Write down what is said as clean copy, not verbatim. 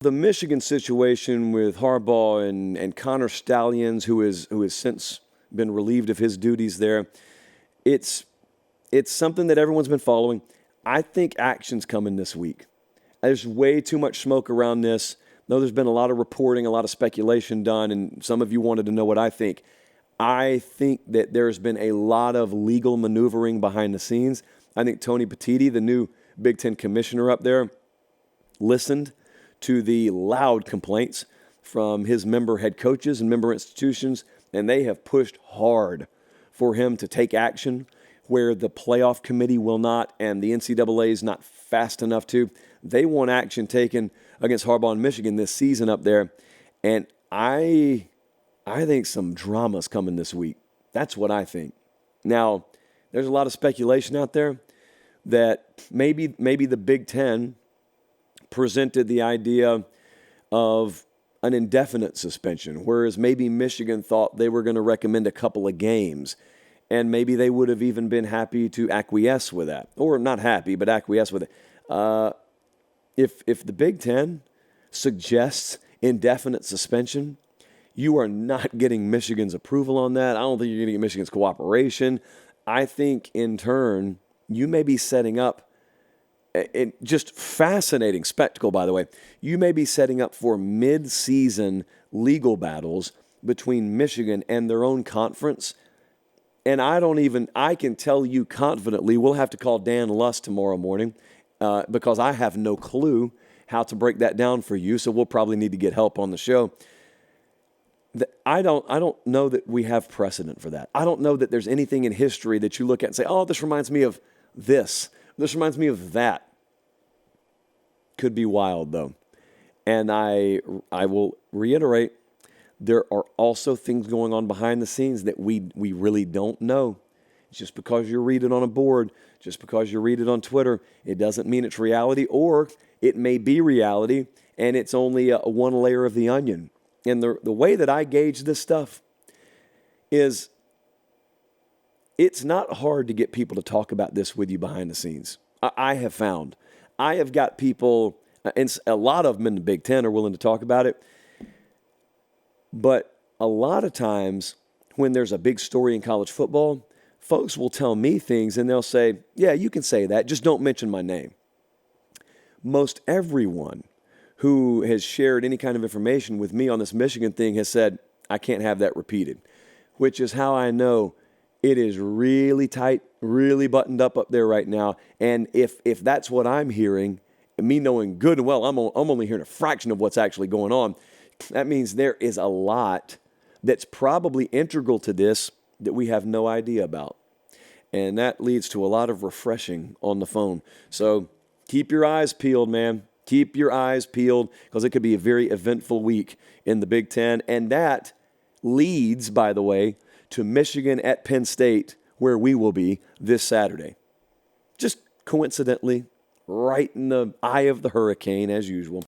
The Michigan situation with Harbaugh and Connor Stallions, who has since been relieved of his duties there, it's something that everyone's been following. I think action's coming this week. There's way too much smoke around this. No, there's been a lot of reporting, a lot of speculation done, and some of you wanted to know what I think. I think that there's been a lot of legal maneuvering behind the scenes. I think Tony Pate, the new Big Ten commissioner up there, listened to the loud complaints from his member head coaches and member institutions, and they have pushed hard for him to take action where the playoff committee will not and the NCAA is not fast enough to. They want action taken against Harbaugh and Michigan this season up there, and I think some drama's coming this week. That's what I think. Now, there's a lot of speculation out there that maybe the Big Ten presented the idea of an indefinite suspension, whereas maybe Michigan thought they were going to recommend a couple of games, and maybe they would have even been happy to acquiesce with that, or not happy, but acquiesce with it. If the Big Ten suggests indefinite suspension, you are not getting Michigan's approval on that. I don't think you're going to get Michigan's cooperation. I think, in turn, you may be setting up just fascinating spectacle, by the way. You may be setting up for mid-season legal battles between Michigan and their own conference. And I can tell you confidently, we'll have to call Dan Luss tomorrow morning because I have no clue how to break that down for you. So we'll probably need to get help on the show. I don't know that we have precedent for that. I don't know that there's anything in history that you look at and say, oh, this reminds me of this. This reminds me of that. Could be wild, though. And I will reiterate, there are also things going on behind the scenes that we really don't know. Just because you read it on a board, just because you read it on Twitter, it doesn't mean it's reality, or it may be reality, and it's only one layer of the onion. And the way that I gauge this stuff is it's not hard to get people to talk about this with you behind the scenes. I have found. I have got people, and a lot of them in the Big Ten are willing to talk about it. But a lot of times when there's a big story in college football, folks will tell me things and they'll say, yeah, you can say that, just don't mention my name. Most everyone who has shared any kind of information with me on this Michigan thing has said, I can't have that repeated, which is how I know it is really tight, really buttoned up there right now. And if that's what I'm hearing, and me knowing good and well, I'm only hearing a fraction of what's actually going on, that means there is a lot that's probably integral to this that we have no idea about. And that leads to a lot of refreshing on the phone. So keep your eyes peeled, man. Keep your eyes peeled because it could be a very eventful week in the Big Ten. And that leads, by the way, to Michigan at Penn State, where we will be this Saturday. Just coincidentally, right in the eye of the hurricane, as usual.